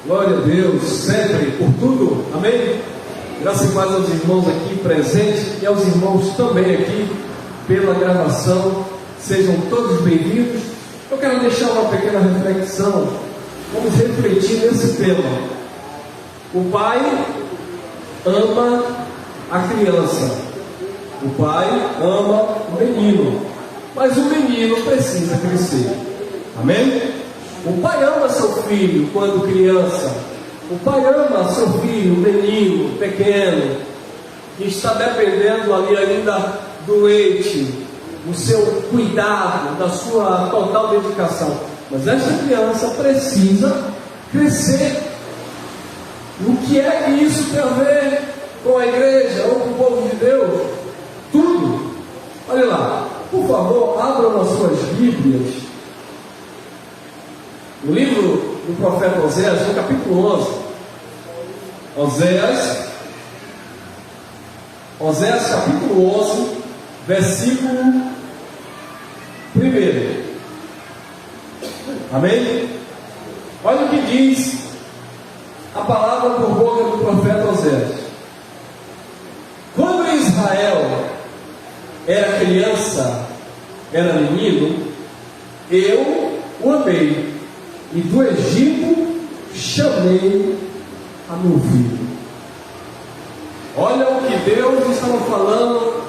Glória a Deus, sempre, por tudo, amém? Graças e paz aos irmãos aqui presentes e aos irmãos também aqui pela gravação, sejam todos bem-vindos. Eu quero deixar uma pequena reflexão, vamos refletir nesse tema. O pai ama a criança, o pai ama o menino, mas o menino precisa crescer, amém? O pai ama seu filho quando criança, o pai ama seu filho, menino, pequeno, que está dependendo ali ainda do leite, do seu cuidado, da sua total dedicação. Mas esta criança precisa crescer. O que é que isso tem a ver com a igreja ou com o povo de Deus? Tudo. Olha lá, por favor, abram as suas Bíblias. O livro do profeta Oséias, no capítulo 11. Oséias capítulo 11, versículo 1. Amém? Olha o que diz a palavra por boca do profeta Oséias. Quando Israel era criança, era menino, eu o amei, e do Egito chamei a meu filho. Olha o que Deus estava falando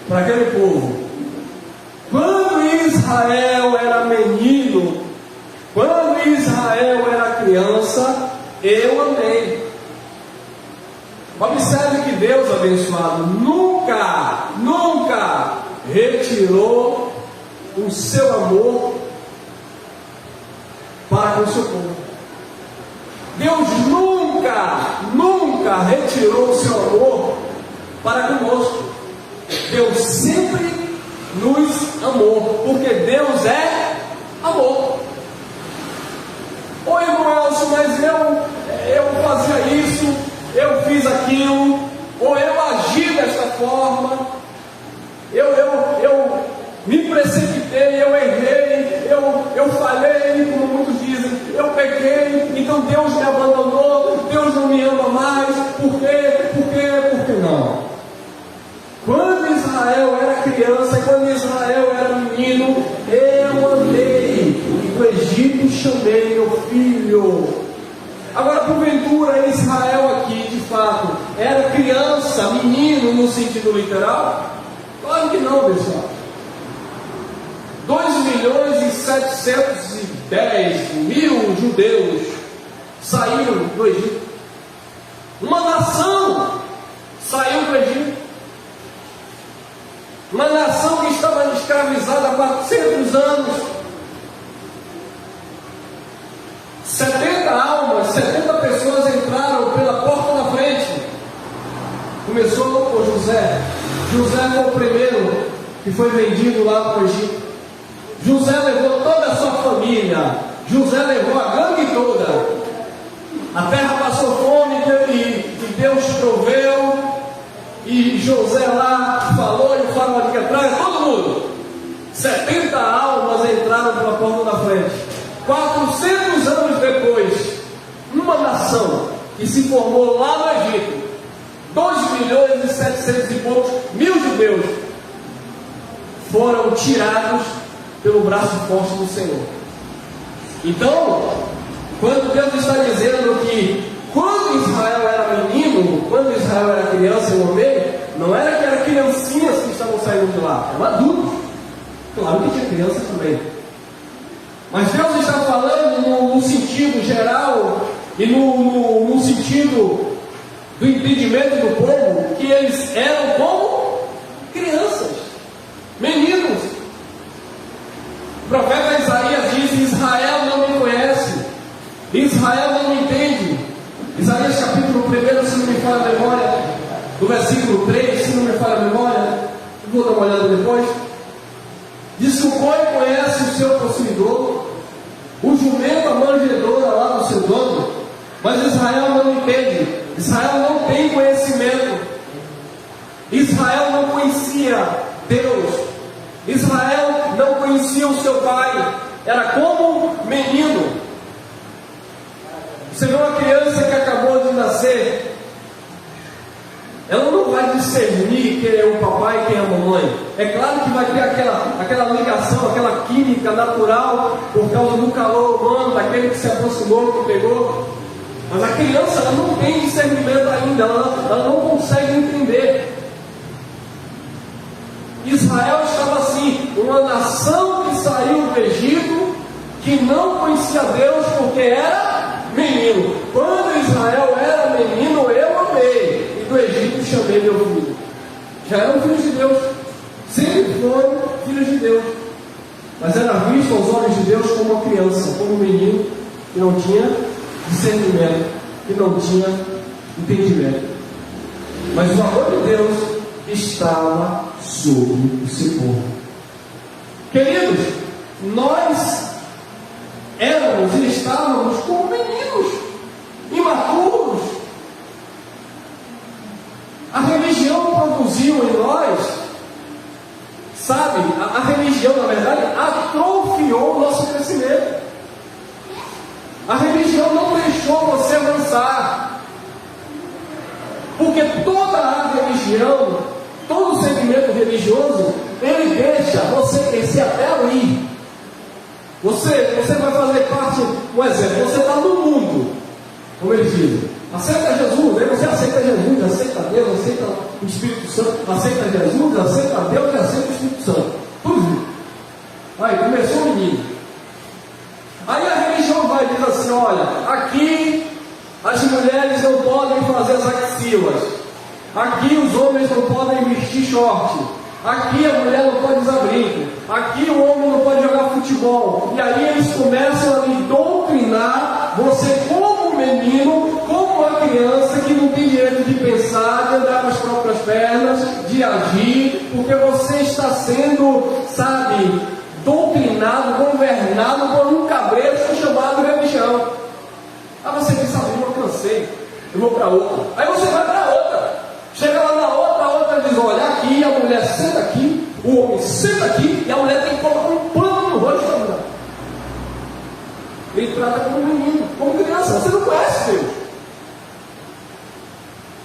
para aquele povo. Quando Israel era menino, quando Israel era criança, eu amei. Observe que Deus abençoado nunca retirou o seu amor para com o seu povo. Deus nunca retirou o seu amor para conosco. Deus sempre nos amou, porque Deus é amor. Oi, irmão Elcio, mas eu fazia isso, eu fiz aquilo, ou eu agi desta forma, eu me precipitei, eu errei, eu falhei, como muitos dizem, eu pequei, então Deus me abandonou, Deus não me ama mais. Por quê? Por que não? Quando Israel era criança, quando Israel era menino, eu amei, e do Egito chamei meu filho. Agora, porventura, Israel aqui, de fato, era criança, menino, no sentido literal? Claro que não, pessoal. 2.710.000 judeus saíram do Egito. Uma nação saiu do Egito. Uma nação que estava escravizada há 400 anos. 70 almas, 70 pessoas entraram pela porta da frente. Começou com José. José foi o primeiro que foi vendido lá para o Egito. José levou toda a sua família. José levou a gangue toda. A terra passou fome e Deus proveu. E José lá falou, e o faraó que atrás, todo mundo. 70 almas entraram pela porta da frente. 400 anos depois, uma nação que se formou lá no Egito, 2.700.000 e poucos judeus foram tirados pelo braço forte do Senhor. Então, quando Deus está dizendo que quando Israel era menino, quando Israel era criança, eu amei, não era que eram criancinhas que estavam saindo de lá, eram adultos. Claro que tinha criança também. Mas Deus está falando no sentido geral e no sentido do entendimento do povo, que eles eram como crianças, meninos. O profeta Isaías diz: Israel não me conhece, Israel não me entende. Isaías capítulo 1, se não me falha a memória, do versículo 3, se não me falha a memória, eu vou dar uma olhada depois. Diz que o boi conhece o seu possuidor, o jumento a manjedoura lá do seu dono, mas Israel não entende, Israel não tem conhecimento, Israel não conhecia Deus, Israel não conhecia o seu pai, era como menino. Você vê uma criança que acabou de nascer, ela não vai discernir quem é o papai e quem é a mamãe. É claro que vai ter aquela ligação, aquela química natural, por causa do calor humano, daquele que se aproximou, que pegou. Mas a criança, ela não tem discernimento ainda, ela não consegue entender. Israel estava assim, uma nação que saiu do Egito, que não conhecia Deus porque era menino. Quando Israel era menino, eu amei, e do Egito chamei meu filho. Já eram filhos de Deus, sempre foram filhos de Deus, mas era visto aos olhos de Deus como uma criança, como um menino que não tinha discernimento, que não tinha entendimento. Mas o amor de Deus estava sobre o seu povo. Queridos, nós éramos e estávamos como meninos, imaturos. A religião produziu em nós, sabe, a religião, na verdade, atrofiou o nosso crescimento. A religião não deixou você avançar, porque toda a religião, todo o segmento religioso, ele deixa você crescer até ali. Você vai fazer parte, um exemplo, você está no mundo, como eles dizem, aceita Jesus, aí você aceita Jesus, aceita Deus, aceita o Espírito Santo, aceita Jesus, aceita Deus e aceita o Espírito Santo, tudo. Aí começou o menino. Aí a religião vai dizer assim: olha, aqui as mulheres não podem fazer as axilas, aqui os homens não podem vestir short, aqui a mulher não pode usar brinco, aqui o homem não pode jogar futebol. E aí eles começam a lhe doutrinar você como menino, como uma criança que não tem direito de pensar, de andar com as próprias pernas, de agir, porque você está sendo, sabe, doutrinado, governado por um cabresto chamado religião. Aí você diz: sabe, eu cansei, eu vou para outra. Aí você vai para outra. Chega lá na outra, a outra diz: olha, aqui a mulher senta aqui, o homem senta aqui, e a mulher tem que colocar um pano no rosto da mulher. Ele trata como menino, como criança. Você não conhece Deus.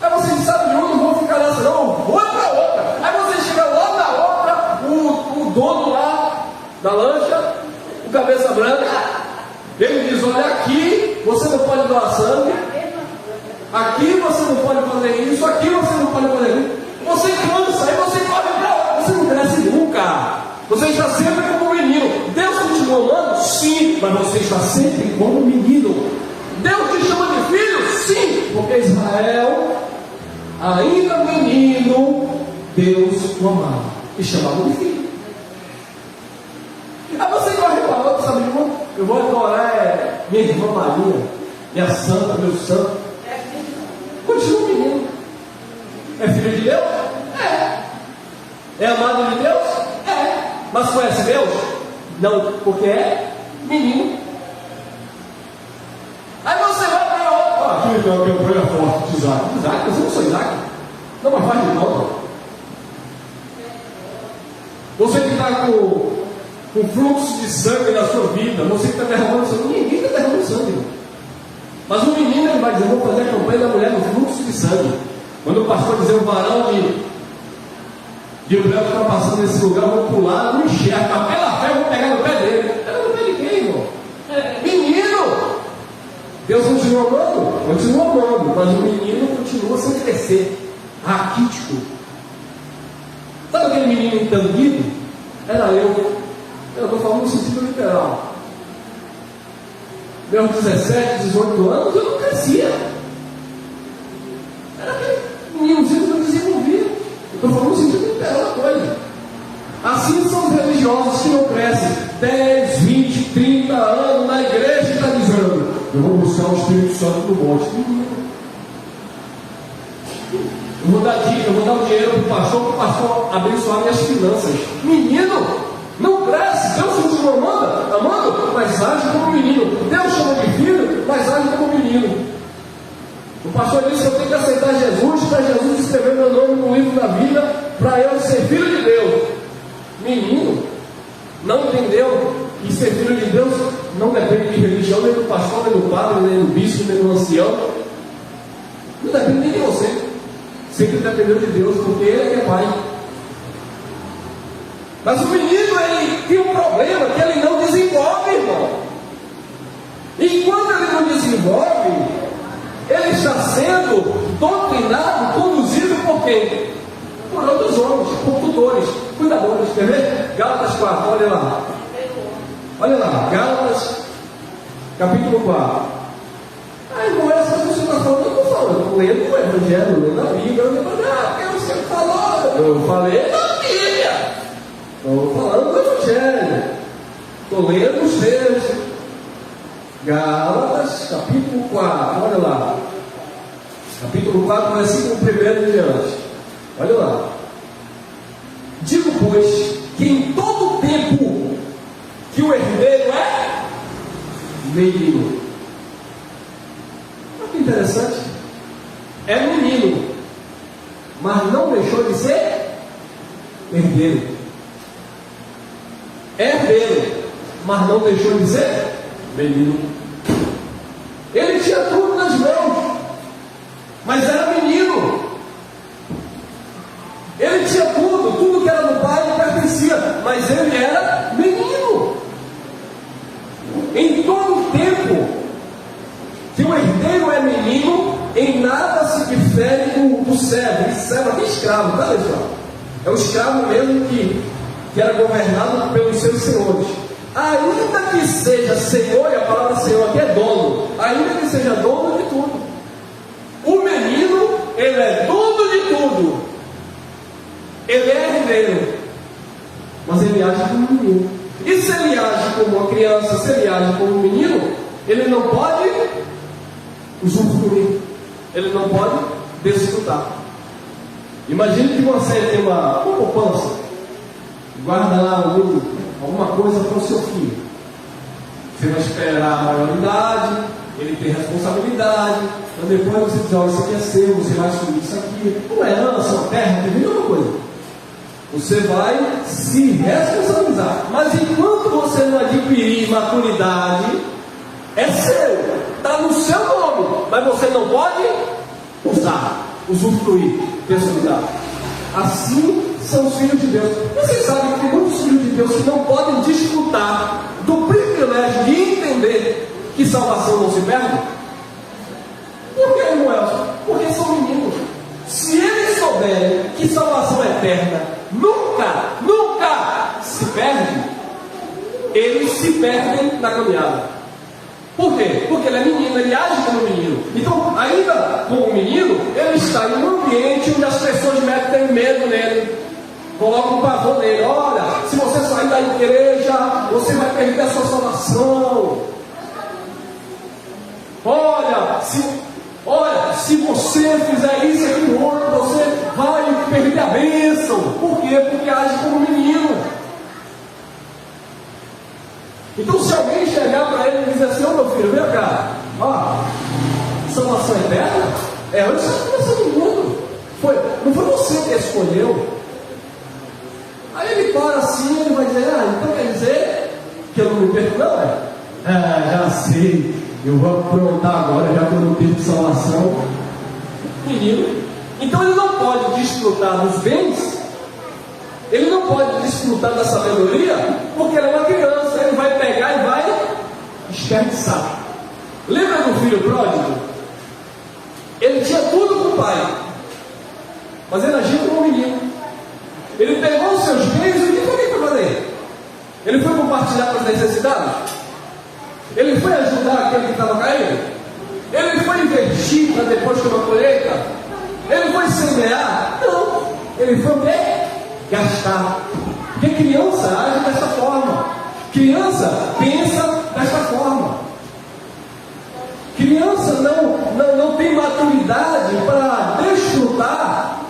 Aí você diz: sabe, eu não vou ficar nessa, não, eu vou para outra. Aí você chega lá na outra, o dono lá da lancha, o cabeça branca, ele diz: olha, aqui você não pode doar sangue, aqui você não pode fazer isso, aqui você não pode fazer isso. Você cansa, aí você corre para lá, você não cresce nunca. Você está sempre como menino. Deus continua amando? Sim, mas você está sempre como menino. Deus te chama de filho? Sim, porque Israel, ainda menino, Deus o amava e chamava de filho. Aí você corre para outra, sabe, irmão? Eu vou adorar minha irmã Maria, minha santa, meu santo. Continua menino. É filho de Deus? É. É amado de Deus? É. Mas conhece Deus? Não, porque é menino. Aí você vai para outra. Ah, aqui então que eu ponho a foto de Isaac. Isaac? Você não sou Isaac? Não, mas faz de novo. Você que está com fluxo de sangue na sua vida, você que está derramando sangue, ninguém está derramando sangue. Mas o menino, ele vai dizer: vou fazer a campanha da mulher no fluxo de sangue. Quando o pastor dizer: o varão de branco está passando nesse lugar, eu vou pular, não enxerga, mas pela fé eu vou pegar no pé dele. Pega no pé de quem, irmão? Menino! Deus continua amando? Continua amando, mas o menino continua sem crescer, raquítico. Sabe aquele menino entanguido? Era eu. Eu estou falando no sentido literal. Meus 17, 18 anos, eu não crescia. Era aquele meninozinho que eu desenvolvia. Eu estou falando no sentido literal da coisa. Assim são os religiosos que não crescem 10, 20, 30 anos na igreja e está dizendo: eu vou buscar o Espírito Santo no monte. Eu vou dar dica, eu vou dar o dinheiro para o pastor abençoar minhas finanças. Menino, não cresce. Deus continua amando, mas age como menino. Deus chama de filho, mas age como menino. O pastor disse que eu tenho que aceitar Jesus, para Jesus escrever meu nome no livro da vida, para eu ser filho de Deus. Menino não entendeu que ser filho de Deus não depende de religião, nem do pastor, nem do padre, nem do bispo, nem do ancião. Não depende nem de você. Sempre dependeu de Deus, porque Ele é que é pai. Mas o menino, ele tem um problema que ele não desenvolve, irmão. E quando ele não desenvolve, ele está sendo doutrinado, conduzido por quem? Por outros homens, por tutores, cuidadores. Quer ver? Gálatas 4, olha lá. Olha lá, Gálatas, capítulo 4. Irmão, essa que você está falando, eu estou falando. Estou lendo o Evangelho, lendo a Bíblia. Eu digo, porque você falou. Eu falei da Bíblia. Estou falando do Evangelho. Estou lendo os textos. Gálatas, capítulo 4, olha lá. Capítulo 4, versículo 1 em diante. Olha lá. Digo, pois, que em todo tempo que o herdeiro é menino. Olha que interessante. É menino, mas não deixou de ser herdeiro. É herdeiro, mas não deixou de ser menino. Ele tinha tudo nas mãos, mas era menino. Ele tinha tudo que era do pai lhe pertencia, mas ele era menino. Em todo tempo que o herdeiro é menino, em nada se difere do servo. Esse servo aqui é escravo, tá, pessoal? É o escravo mesmo que era governado pelos seus senhores. Ainda que seja senhor, e a palavra senhor aqui é dono, ainda que seja dono de tudo. O menino, ele é dono de tudo. Ele é herdeiro, mas ele age como um menino. E se ele age como uma criança, se ele age como um menino, ele não pode usufruir, ele não pode desfrutar. Imagine que você tem uma poupança, guarda lá alguma coisa para o seu filho. Você vai esperar a maioridade, ele tem responsabilidade, então depois você diz, olha, isso aqui é seu, você vai assumir isso aqui, uma herança, uma terra, tem nenhuma coisa. Você vai se responsabilizar. Mas enquanto você não adquirir maturidade, é seu, está no seu nome, mas você não pode usar, usufruir dessa unidade. Assim são os filhos de Deus. Vocês sabem que tem muitos filhos de Deus que não podem desfrutar do privilégio de entender que salvação não se perde? Por que, irmão? Porque são meninos. Se eles souberem que salvação é eterna nunca se perde, eles se perdem na caminhada. Por quê? Porque ele é menino, ele age como menino. Então, ainda como menino, ele está em um ambiente onde as pessoas metem medo nele, colocam um pavor nele. Olha, se você sair da igreja, você vai perder a sua salvação. Olha, se você fizer isso e aquilo outro, você vai perder a bênção. Por quê? Porque age como menino. Então, se alguém chegar para ele e dizer assim, ô meu filho, vem cá, salvação eterna? Antes você começou no mundo. Não foi você que escolheu. Aí ele para assim, ele vai dizer, então quer dizer que eu não me perco, não é? Já sei, eu vou aprontar agora, já que eu não tenho salvação. Menino. Então ele não pode desfrutar dos bens, ele não pode desfrutar da sabedoria, porque ele é uma criança, ele vai pegar e vai desperdiçar. Lembra do filho pródigo? Ele tinha tudo com o pai, mas ele agia como um menino. Ele pegou os seus bens e o que foi para fazer? Ele foi compartilhar com as necessidades? Ele foi ajudar aquele que estava caindo? Ele foi investir para depois ter uma colheita? Ele foi semear? Não. Ele foi o quê? Gastar. Porque criança age dessa forma. Criança pensa dessa forma. Criança não tem maturidade para desfrutar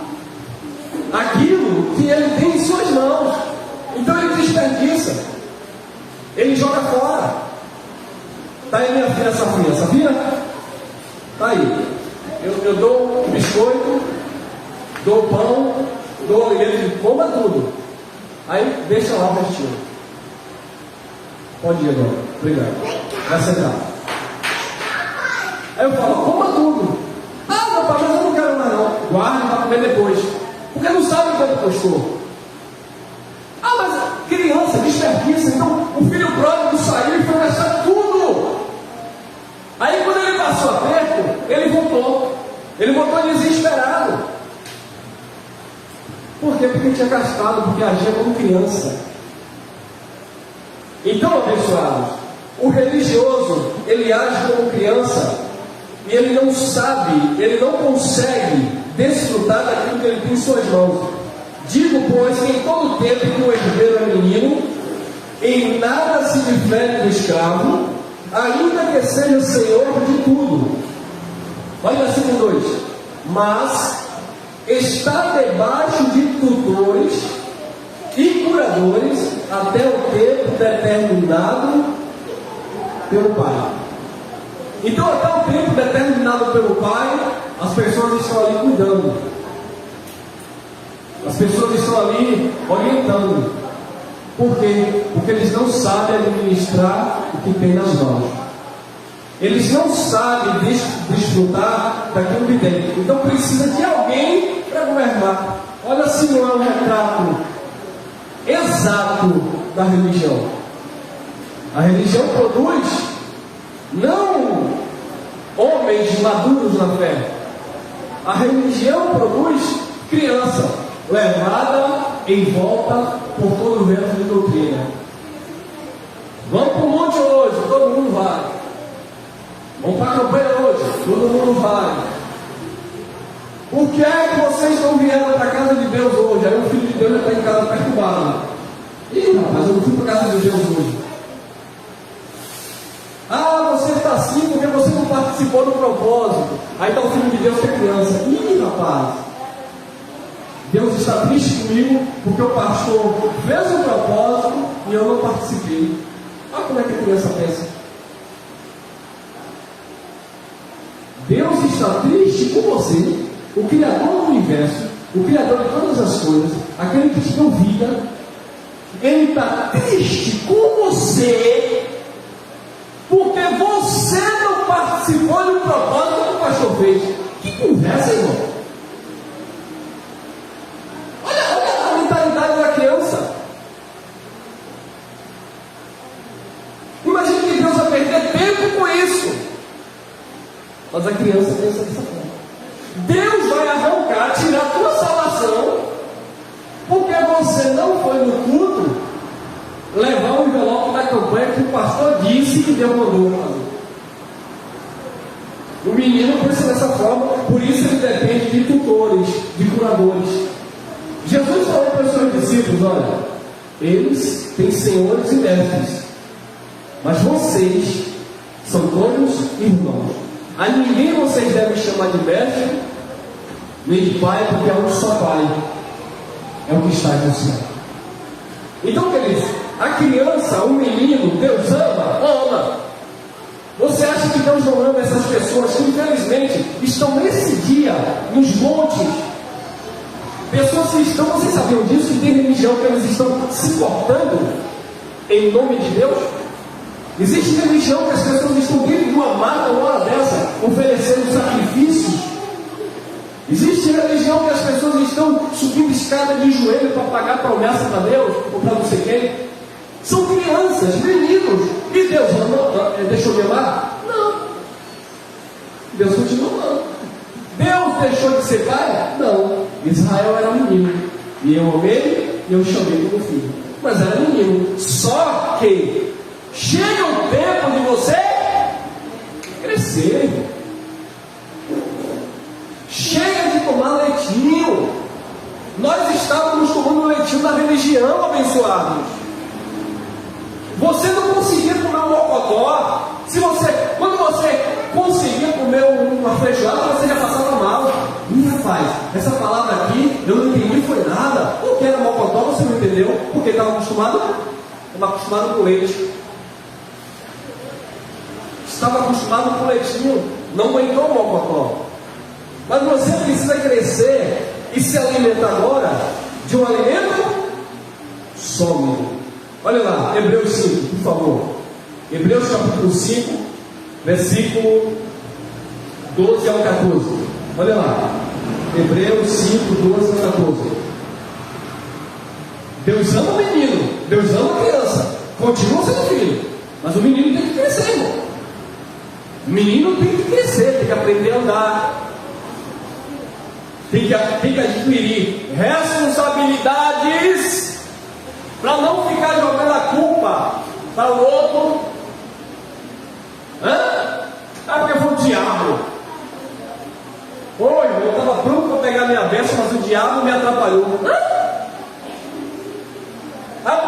aquilo que ele tem em suas mãos. Então ele desperdiça. Ele joga fora. Está aí minha filha, essa filha? Está aí. Eu dou um biscoito, dou pão, dou alimento, coma tudo. Aí deixa lá o restinho. Pode ir agora. Obrigado. Vai sentar. Aí eu falo, coma tudo. Ah, meu pai, mas eu não quero mais não. Guarde para comer depois. Porque não sabe quanto custou. Ah, mas criança, desperdiça. Então o filho pródigo saiu e foi gastar tudo. Aí quando ele passou aperto, ele voltou. Ele voltou desesperado. Por quê? Porque tinha gastado, porque agia como criança. Então, abençoados, o religioso, ele age como criança e ele não sabe, ele não consegue desfrutar daquilo que ele tem em suas mãos. Digo, pois, que em todo tempo que o herdeiro é menino, em nada se difere do escravo, ainda que seja senhor de tudo. Olha versículo 2: mas está debaixo de tutores e curadores até o tempo determinado pelo Pai. Então, até o tempo determinado pelo Pai, as pessoas estão ali cuidando, as pessoas estão ali orientando. Por quê? Porque eles não sabem administrar o que tem nas mãos. Eles não sabem desfrutar daquilo que tem. Então precisa de alguém para governar. Olha se não é um retrato exato da religião. A religião produz não homens maduros na fé. A religião produz criança levada em volta por todo o vento de doutrina. Vamos para o monte hoje, todo mundo vai. Vamos para a campanha hoje, todo mundo vai. Por que é que vocês não vieram para a casa de Deus hoje? Aí o filho de Deus já está em casa perturbado. Ih, rapaz, eu não fui para a casa de Deus hoje. Ah, você está assim porque você não participou do propósito. Aí está o filho de Deus que é criança. Ih, rapaz, Deus está triste comigo porque o pastor fez um propósito e eu não participei. Olha como é que a criança pensa. Deus está triste com você, o Criador do universo, o Criador de todas as coisas, aquele que te deu vida. Ele está triste com você porque você não participou do propósito que o pastor fez. Que conversa, irmão! Olha a mentalidade da criança. Imagina que Deus vai perder tempo com isso. Mas a criança pensa dessa forma. Deus vai arrancar, tirar a tua salvação, porque você não foi no culto levar o envelope da campanha que o pastor disse que Deus mandou fazer. O menino pensa dessa forma, por isso ele depende de tutores, de curadores. Jesus falou para os seus discípulos: olha, eles têm senhores e mestres, mas vocês são todos irmãos. A ninguém vocês devem chamar de mestre, nem de pai, porque é um só pai, é o que está no céu. Então, queridos, a criança, o menino, Deus ama, ama. Você acha que Deus não ama essas pessoas que infelizmente estão nesse dia nos montes? Pessoas que estão, vocês sabiam disso? Que tem religião que eles estão se cortando em nome de Deus? Existe religião que as pessoas estão dentro de uma mata uma hora dessa, oferecendo sacrifícios. Existe religião que as pessoas estão subindo escada de joelho para pagar promessa para Deus, ou para não sei quem. São crianças, meninos. E Deus deixou de amar? Não. Deus continua amando. Deus deixou de ser pai? Não. Israel era menino. E eu amei e eu chamei como filho. Mas era menino. Só que chega o tempo de você crescer. Chega de tomar leitinho. Nós estávamos tomando leitinho da religião, abençoados. Você não conseguia comer um mocotó. Quando você conseguia comer uma feijoada, você já passava mal. Ih, rapaz, essa palavra aqui eu não entendi, foi nada. O que era mocotó você não entendeu, porque estava acostumado com leite. Estava acostumado com leitinho, não aguentou o mocotó. Mas você precisa crescer e se alimentar agora de um alimento sólido. Olha lá, Hebreus 5, por favor. Hebreus capítulo 5, versículo 12 ao 14. Olha lá. Hebreus 5, 12 ao 14. Deus ama o menino, Deus ama a criança, continua sendo filho, mas o menino tem que crescer, irmão. O menino tem que crescer, tem que aprender a andar, tem que adquirir responsabilidades, para não ficar jogando a culpa para o outro. Porque foi o diabo. Oi, eu estava pronto para pegar minha bênção, mas o diabo me atrapalhou.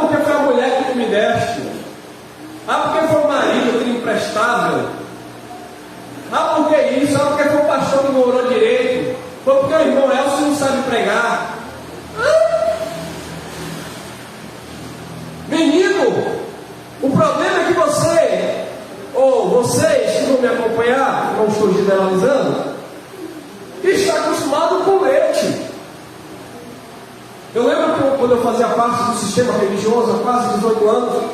Porque foi a mulher que tu me deste. Porque foi o marido que era imprestável. Porque isso. Porque foi o pastor que não orou direito. Foi porque o irmão Elcio não sabe pregar. Menino, o problema é que você, ou vocês que vão me acompanhar, não estou generalizando, está acostumado com leite. Eu lembro que quando eu fazia parte do sistema religioso há quase 18 anos,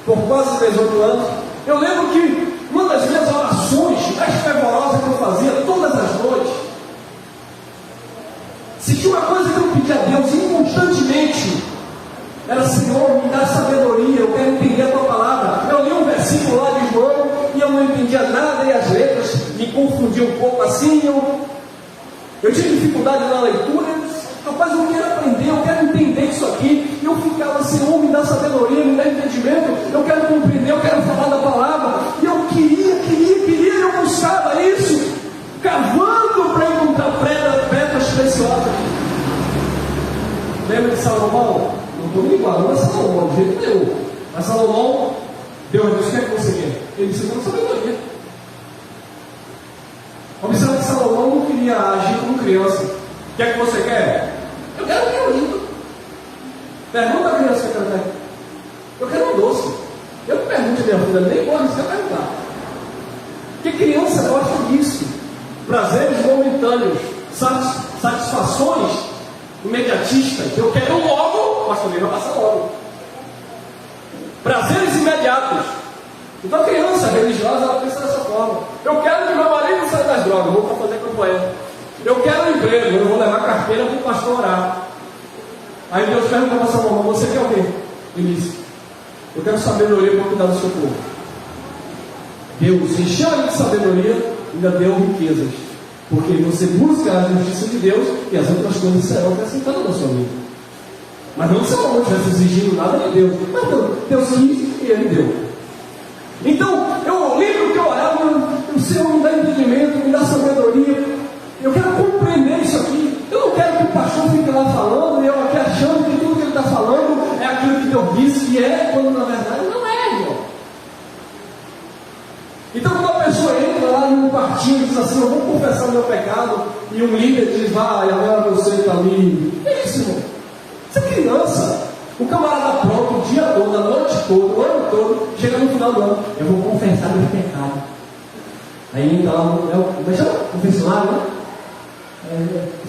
por quase 18 anos, eu lembro que uma das minhas orações mais fervorosas que eu fazia todas as noites, se tinha uma coisa que eu pedia a Deus inconstantemente, era: Senhor, me dá sabedoria, eu quero entender a tua palavra. Eu li um versículo lá de João e eu não entendia nada, e as letras me confundiam um pouco assim. Eu tinha dificuldade na leitura. Rapaz, eu quero aprender, eu quero entender isso aqui. E eu ficava: Senhor, me dá sabedoria, me dá entendimento, eu quero compreender, eu quero falar da palavra. E eu queria, eu buscava isso, cavando para encontrar pedras preciosas. Lembra de Salomão? Não estou me igualando a Salomão, de jeito nenhum. Mas Salomão, Deus disse: o que é que você quer? Ele disse: eu quero sabedoria. Observe que Salomão não queria agir como criança. O que é que você quer? Eu quero um lindo. Pergunta a criança que eu quero. Eu quero um doce. Eu não pergunto a minha vida, nem vou arriscar perguntar. Porque criança gosta disso. Prazeres momentâneos, satisfações imediatistas. Eu quero logo, mas também vai passar logo. Prazeres imediatos. Então a criança religiosa, ela pensa dessa forma: eu quero que meu marido saia das drogas, vou para fazer campanha. Eu quero um emprego, eu vou levar a carteira para o pastor orar. Aí Deus pergunta para Salomão: você quer o quê? Ele disse: eu quero sabedoria para cuidar do seu povo. Deus encheu ele de sabedoria e ainda deu riquezas. Porque você busca a justiça de Deus e as outras coisas serão acrescentadas na sua vida. Mas não que Salomão estivesse exigindo nada de Deus. Mas Deus quis e ele deu. Então, eu lembro que eu orava: o Senhor me dá entendimento, me dá sabedoria. Eu quero compreender isso aqui. Eu não quero que o pastor fique lá falando e eu aqui achando que tudo que ele está falando é aquilo que Deus disse que é, quando na verdade não é, irmão. Então, quando a pessoa entra lá num quartinho e diz assim: eu vou confessar o meu pecado, e um líder diz: vai, agora você está ali. É isso, irmão. Você é criança. O camarada pronto o dia todo, a noite toda, o ano todo, chega no final do ano: eu vou confessar meu pecado. Aí entra lá no confessionário, né?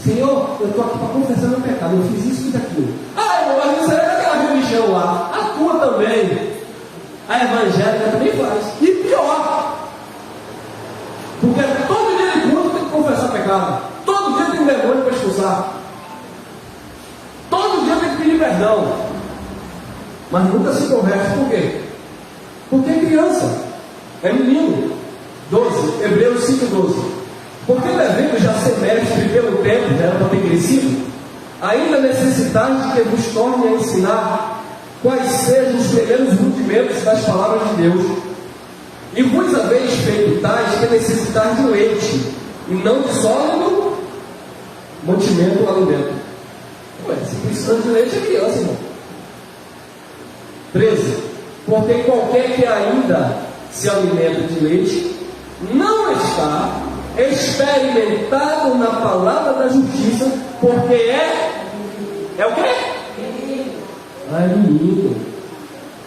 Senhor, eu estou aqui para confessar meu pecado, eu fiz isso e fiz aquilo. Irmão, mas isso é daquela religião lá, a tua também, a evangélica também faz, e pior, porque todo dia de culto tem que confessar pecado, todo dia tem um demônio para expulsar, todo dia tem que pedir perdão, mas nunca se converte. Por quê? Porque é criança, é menino. 12, Hebreus 5:12. Porque devendo já ser mestre pelo tempo, já era para ter crescido, ainda necessitais de que vos torne a ensinar quais sejam os primeiros rudimentos das palavras de Deus. E vos haveis feito tais que necessitais de leite, e não de sólido mantimento ou alimento. Se precisa de leite, é criança, irmão. 13. Porque qualquer que ainda se alimenta de leite não está experimentado na palavra da justiça, porque é o quê? É menino.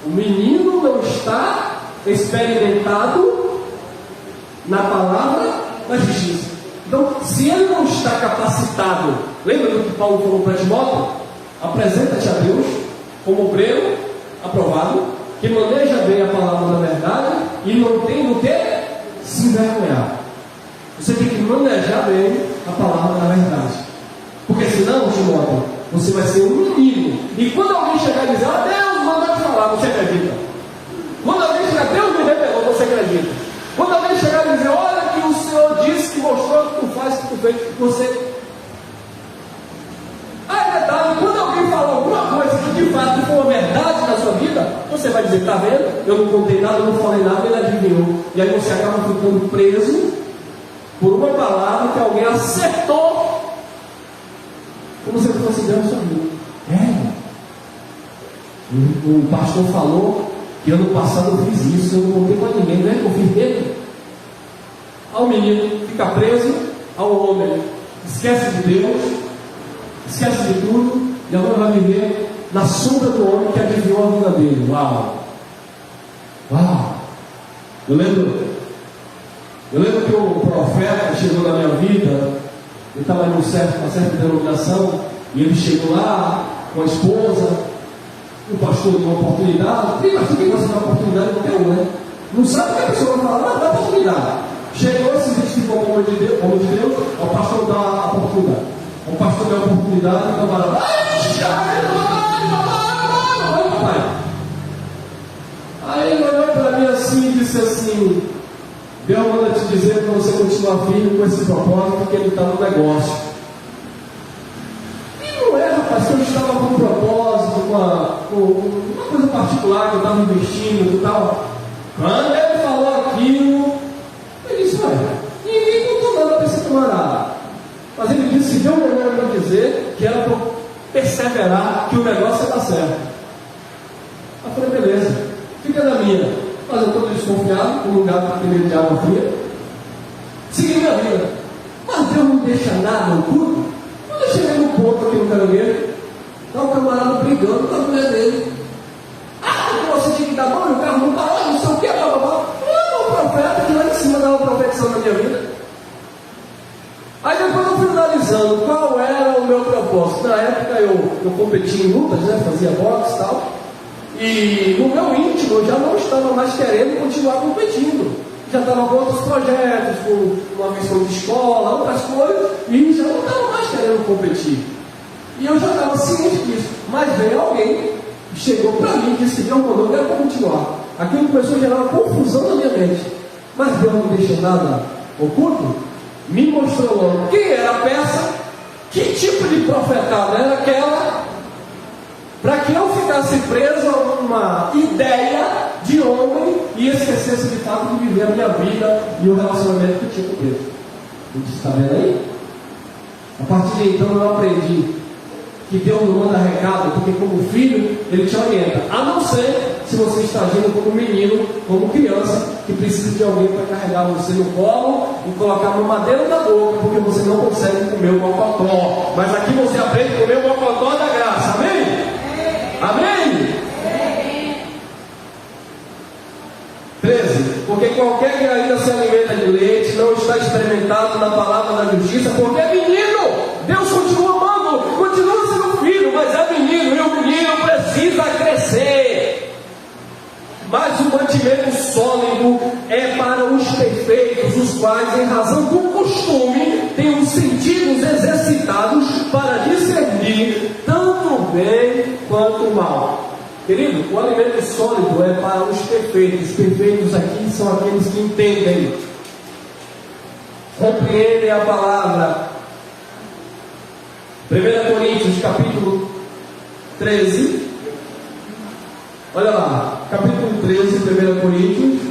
O menino não está experimentado na palavra da justiça. Então, se ele não está capacitado, lembra do que Paulo falou para Timóteo? Apresenta-te a Deus como obreiro aprovado, que maneja bem a palavra da verdade e não tem do que se envergonhar. Você tem que manejar bem a palavra da verdade, porque senão, Timóteo, você vai ser um menino. E quando alguém chegar e dizer, Deus mandou te falar, você acredita? Quando alguém chegar, Deus me revelou, você acredita? Quando alguém chegar e dizer, olha que o Senhor disse, que mostrou, que tu faz, que tu fez, você... Ah, detalhe, quando alguém falar alguma coisa que de fato for uma verdade na sua vida, você vai dizer, tá vendo? Eu não contei nada, eu não falei nada, ele adivinhou. E aí você acaba ficando preso por uma palavra que alguém acertou, como se fosse Deus na sua vida. O pastor falou que ano passado eu fiz isso, eu não contei para ninguém, não é que eu fiz dele. Ao menino fica preso, ao homem esquece de Deus, esquece de tudo, e agora vai viver na sombra do homem que adivinhou a vida dele. Uau! Uau! Eu lembro que o profeta chegou na minha vida, ele estava em uma certa denominação, e ele chegou lá com a esposa, o pastor deu uma oportunidade. Tem pastor que gosta de uma oportunidade, não tem um, né? Não sabe o que a pessoa vai falar, mas dá oportunidade. Chegou, se identificou como homem de Deus, o pastor dá a oportunidade. O pastor deu a oportunidade, o camarada, papai. Aí ele olhou para mim assim e disse assim, Deus manda te dizer para você continuar firme com esse propósito, porque ele está no negócio. E não é, rapaz, que eu estava com um propósito, com uma coisa particular que eu estava investindo e tal. Quando ele falou aquilo, eu disse, olha, ninguém contou nada para esse camarada. Mas ele disse que deu um melhor para dizer que era para perseverar, que o negócio ia dar certo. Eu falei, beleza, fica na minha. Mas eu estou desconfiado, com um lugar de água fria. Segui minha vida. Mas Deus não deixa nada no culto. Quando eu cheguei no ponto aqui no caranguejo, está o camarada brigando com a mulher dele. Você tinha que dar mão, o carro não parou, não sei o que, blá blá blá. Não, o profeta que lá em cima dava profetição na minha vida. Aí depois eu fui analisando qual era o meu propósito. Na época eu competia em lutas, né? Fazia boxe e tal. E no meu íntimo eu já não estava mais querendo continuar competindo. Já estava com outros projetos, com uma missão de escola, outras coisas, e já não estava mais querendo competir. E eu já estava ciente disso. Mas veio alguém, chegou para mim e disse que Deus mandou, eu quero continuar. Aquilo começou a gerar uma confusão na minha mente. Mas Deus não deixa nada oculto. Me mostrou logo quem era a peça, que tipo de profetada era aquela, para que eu ficasse preso a uma ideia de homem e esquecesse de fato de viver a minha vida e o relacionamento que eu tinha com Deus. Eu disse, está vendo aí? A partir de então eu aprendi que Deus não manda recado, porque como filho ele te orienta, a não ser se você está agindo como menino, como criança, que precisa de alguém para carregar você no colo e colocar uma madeira na boca, porque você não consegue comer o mocotó. Mas aqui você aprende a comer o mocotó da graça, amém? Amém? 13. Porque qualquer que ainda se alimenta de leite não está experimentado na palavra da justiça, porque é menino. Deus continua amando, continua sendo filho, mas é menino, e o menino precisa crescer. Mas o mantimento sólido é para os perfeitos, os quais, em razão do costume, têm os sentidos exercitados para discernir tanto o bem quanto o mal. Querido, o alimento sólido é para os perfeitos. Os perfeitos aqui são aqueles que entendem, compreendem a palavra. 1 Coríntios capítulo 13. Olha lá, capítulo 13, 1 Coríntios,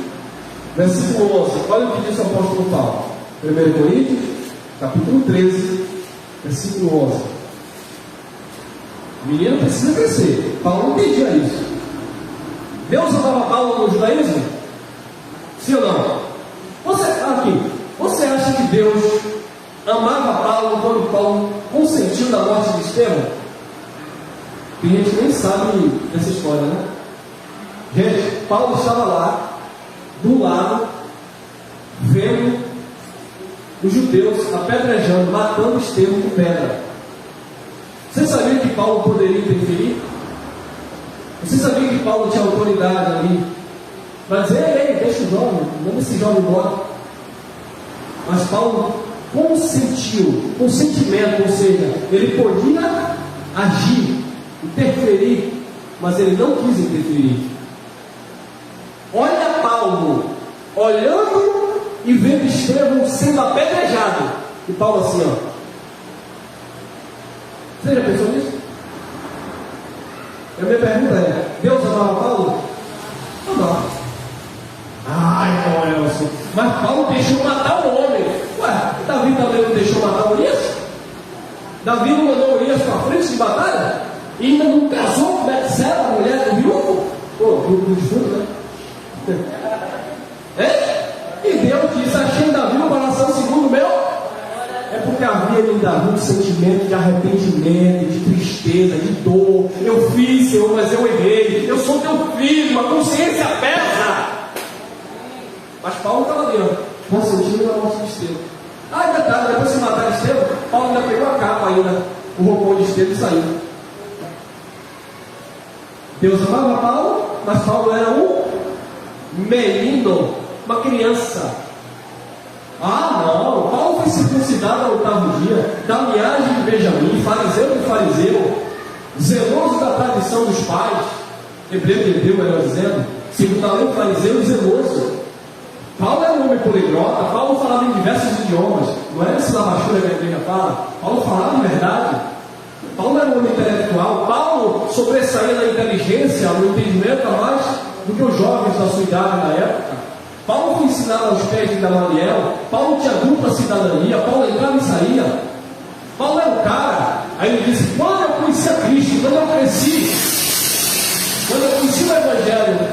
versículo 11. Olha o que diz o apóstolo Paulo. 1 Coríntios, capítulo 13, versículo 11. O menino precisa crescer. Paulo não pedia isso. Deus amava Paulo no judaísmo? Sim ou não? Você acha que Deus amava Paulo quando Paulo consentiu na morte de Estevão? Tem gente que nem sabe dessa história, né? Gente, Paulo estava lá, do lado, vendo os judeus apedrejando, matando Estevão com pedra. Você sabia que Paulo poderia interferir? Você sabia que Paulo tinha autoridade ali para dizer: ei, deixa o jovem, manda esse jovem embora. Mas Paulo consentiu, consentimento, ou seja, ele podia agir, interferir, mas ele não quis interferir. Olha Paulo olhando e vendo Estevão sendo apedrejado, e Paulo assim, ó. Você já pensou nisso? A minha pergunta é: Deus amava Paulo? Não. Ai, irmão Elson, mas Paulo deixou matar o homem. Ué, Davi também não deixou matar Urias? Davi não mandou Urias para frente de batalha? E ainda não casou com Betseba, a mulher do viúvo? Pô, do defunto, né? É? E Deus disse: achei Davi no coração segundo o meu. É porque havia em Davi um sentimento de arrependimento, de tristeza, de dor. Eu fiz, Senhor, mas eu errei. Eu sou teu filho, a consciência pesa. Mas Paulo estava ali, ó, consentindo a morte de Estevão. Ah, detalhe, depois de matar Estevão, Paulo ainda pegou a capa ainda, o roupão de Estevão e saiu. Deus amava Paulo, mas Paulo era um menino, uma criança. Ah, não, Paulo foi circuncidado ao 8º dia, da linhagem de Benjamim, fariseu de fariseu, zeloso da tradição dos pais, hebreu de hebreu, melhor dizendo, segundo a lei, fariseu e zeloso. Paulo era um homem poliglota, Paulo falava em diversos idiomas, não era esse lavachura que a igreja fala, Paulo falava em verdade. Paulo era um homem intelectual, Paulo sobressaía na inteligência, no entendimento a mais do que os jovens da sua idade na época. Paulo foi ensinado aos pés de Gamaliel, Paulo tinha dupla cidadania, Paulo entrava e saía. Paulo era um cara, aí ele disse: quando eu conheci a Cristo, quando eu cresci, quando eu conheci o Evangelho,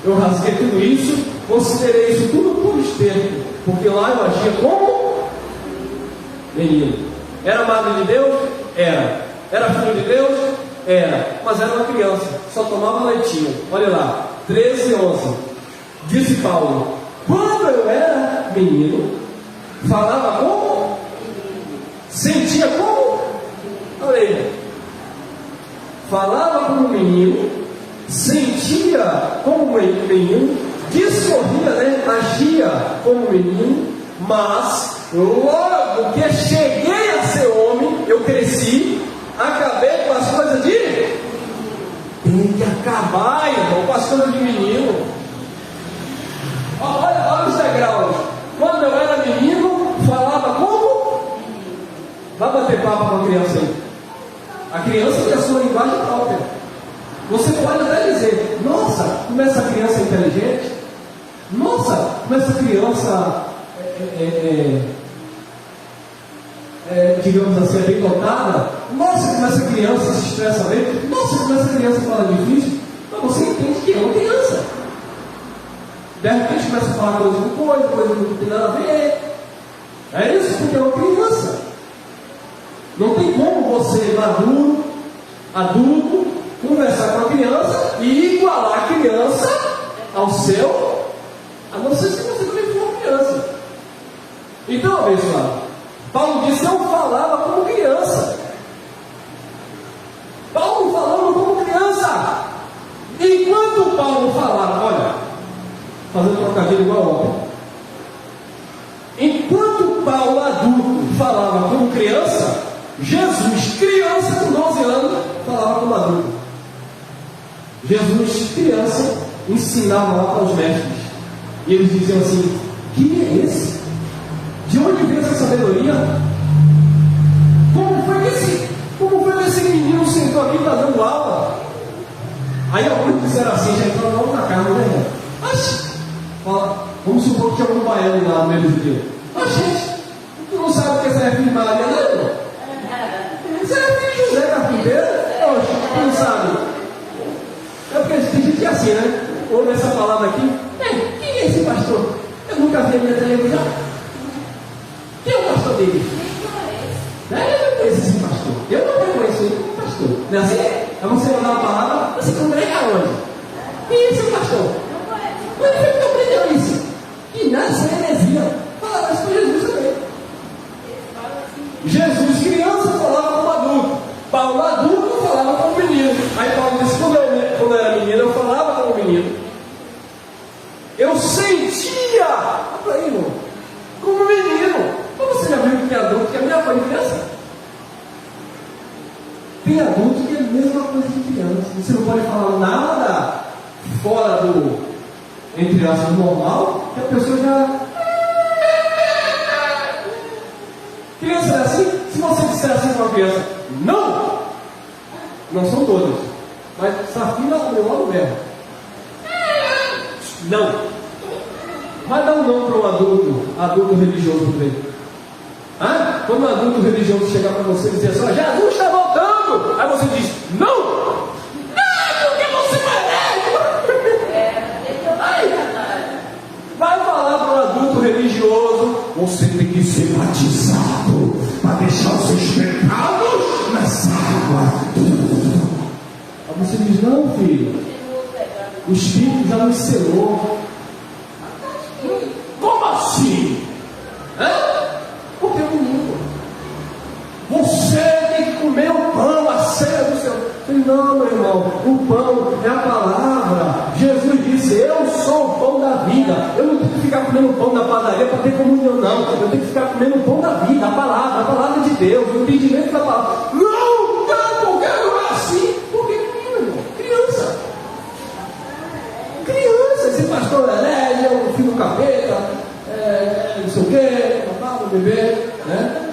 eu rasguei tudo isso, considerei isso tudo por esterco, porque lá eu agia como menino. Era amado de Deus? Era. Era filho de Deus? Era. Mas era uma criança, só tomava leitinho. Olha lá, 13 e 11. Disse Paulo: quando eu era menino, falava como? Sentia como? Olha aí. Falava como menino, sentia como menino, discorria, né? Agia como menino, mas logo que cheguei a ser homem, eu cresci, acabei com as coisas de... Tem que acabar, irmão, com as coisas de menino. Olha os degraus. Quando eu era menino, falava como? Vai bater papo com a criança aí. A criança tem a sua linguagem própria. Você pode até dizer: nossa, como essa criança é inteligente. Nossa, como essa criança digamos assim, é bem dotada. Nossa, como essa criança se estressa bem. Nossa, como essa criança fala difícil. Mas você entende que é uma criança. De repente começa a falar coisa que não tem nada a ver. É isso, porque é uma criança. Não tem como você, maduro, adulto, conversar com a criança e igualar a criança ao seu, a não ser se você também for uma criança. Então, abençoado, Paulo disse: eu falava como criança. Paulo falando como criança. Enquanto Paulo falava, olha, fazendo trocadilho igual ontem. Enquanto Paulo adulto falava como criança, Jesus, criança com 12 anos, falava como adulto. Jesus, criança, ensinava lá para os mestres. E eles diziam assim: quem é esse? De onde veio essa sabedoria? Como foi que esse menino sentou aqui e está dando aula? Aí alguns disseram assim, já entrou logo na carne, né? Mas, vamos supor que tinha algum baiano lá no meio do dia. Mas, gente, tu não sabe o que é Serafim Maria, não, irmão? Serafim José Carpinteiro? Oxe, tu não sabe. É porque tem gente que é assim, né? Ouve essa palavra aqui: quem é esse pastor? Eu nunca vi a minha televisão. Quem é o pastor dele? Eu não conheço esse pastor. Eu não reconheço ele como pastor. Não é assim? É você mandar uma palavra, você congrega onde? Quem é esse pastor? Mas ele foi que aprendeu isso. E nessa heresia, falava isso com Jesus também. Jesus, criança, falava como adulto. Paulo, adulto, falava como menino. Aí Paulo disse: quando eu Eu sentia, olha aí, irmão, como menino. Como você já viu que tem adulto que é a mesma coisa de criança? Tem adulto que é a mesma coisa de criança. Você não pode falar nada fora do, entre aspas, normal, que a pessoa já... Criança é assim? Se você disser assim para uma criança, não! Não são todas, mas Safina é logo mesmo. Não! Vai dar um não para um adulto religioso por aí. Quando um adulto religioso chegar para você e dizer assim, Jesus está voltando! Aí você diz, não! Não, porque você merece! Vai falar para um adulto religioso, você tem que ser batizado para deixar os seus pecados nessa água. Aí você diz, não, filho, o Espírito já nos selou. Como assim? Porque é menino. Você tem que comer o pão, a ceia do Senhor. Não, meu irmão, o pão é a palavra. Jesus disse, eu sou o pão da vida. Eu não tenho que ficar comendo pão da padaria para ter comunhão, não. Eu tenho que ficar comendo o pão da vida, a palavra de Deus, o entendimento da palavra. Não, porque não é assim. Porque menino, irmão, criança. Esse pastor herege, o filho do capeta, não sei o que, o bebê, né?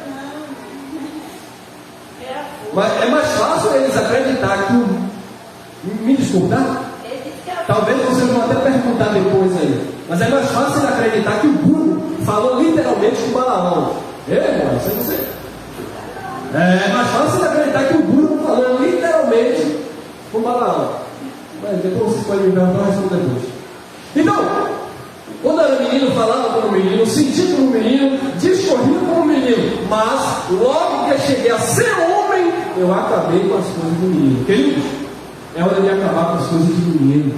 Mas é mais fácil eles acreditar que me desculpa, talvez vocês vão até perguntar depois aí, mas é mais fácil ele acreditar que o burro falou literalmente com Balaão. Irmão, isso é você. É mais fácil ele acreditar que o burro falou literalmente com Balaão. Mas depois vocês podem me perguntar, eu respondo depois. Então, quando eu era menino, falava como menino, sentia como menino, discorria como menino, mas logo que eu cheguei a ser homem, eu acabei com as coisas do menino. Queridos, é hora de acabar com as coisas do menino,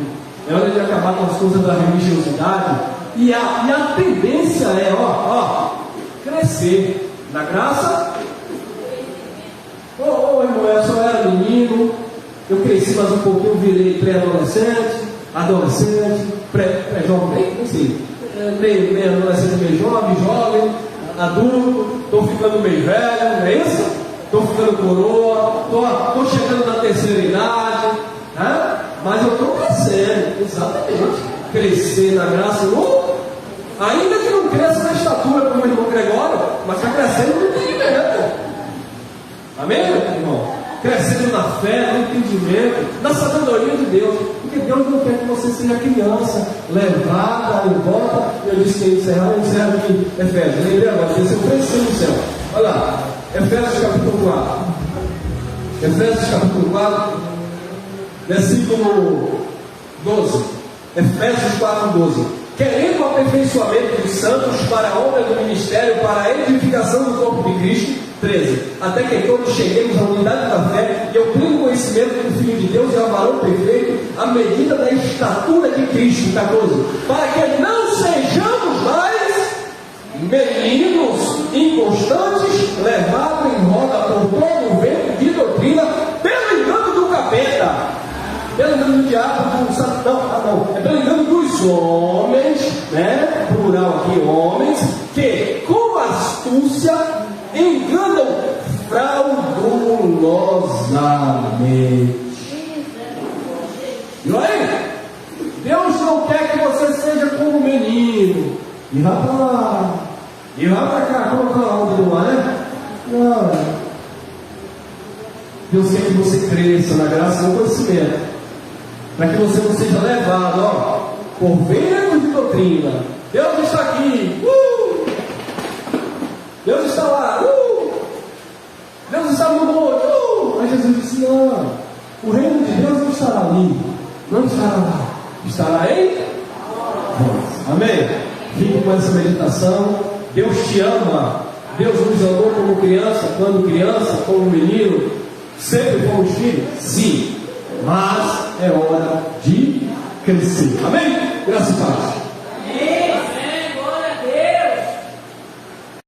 é hora de acabar com as coisas da religiosidade, e a tendência é, crescer na graça. Irmão, eu só era menino, eu cresci mais um pouquinho, virei pré-adolescente, adolescente, pré-jovem, não sei, meio adolescente, meio jovem, adulto, estou ficando meio velho, não é isso? Estou ficando coroa, estou chegando na terceira idade, né? Mas eu estou crescendo, exatamente, crescer na graça, ainda que não cresça na estatura como o irmão Gregório, mas está crescendo no entendimento. Amém, irmão? Crescendo na fé, no entendimento, na sabedoria de Deus, porque Deus não quer que você seja criança, levada em volta. Eu disse que ia encerrar, eu encerro aqui, Efésios, lembrei agora, porque eu cresci no céu. Olha lá, Efésios capítulo 4, Efésios capítulo 4, versículo 12, Efésios 4, 12. Querendo o aperfeiçoamento dos santos para a obra do ministério, para a edificação do corpo de Cristo. 13. Até que todos cheguemos à unidade da fé e ao pleno conhecimento do Filho de Deus e ao varão perfeito, à medida da estatura de Cristo. 14. Para que não sejamos mais meninos inconstantes, levados em roda por todo o vento de doutrina, pelo engano do capeta, pelo engano do diabo, do Satã, é pelo engano dos homens, né? Plural aqui, homens, que com astúcia enganam fraudulosamente. E aí, Deus não quer que você seja como um menino. E vai para lá, e vai para cá, como aquela onda do mar, né? Não. Deus quer que você cresça na graça e no conhecimento, para que você não seja levado, por ventos de doutrina. Deus está aqui. Deus está lá, Deus está no monte, Mas Jesus disse, não, o reino de Deus não estará ali, não estará lá, estará em nós. Amém? Fique com essa meditação. Deus te ama, Deus nos amou como criança, quando criança, como menino, sempre fomos filhos, sim, mas é hora de crescer. Amém? Graças a Deus.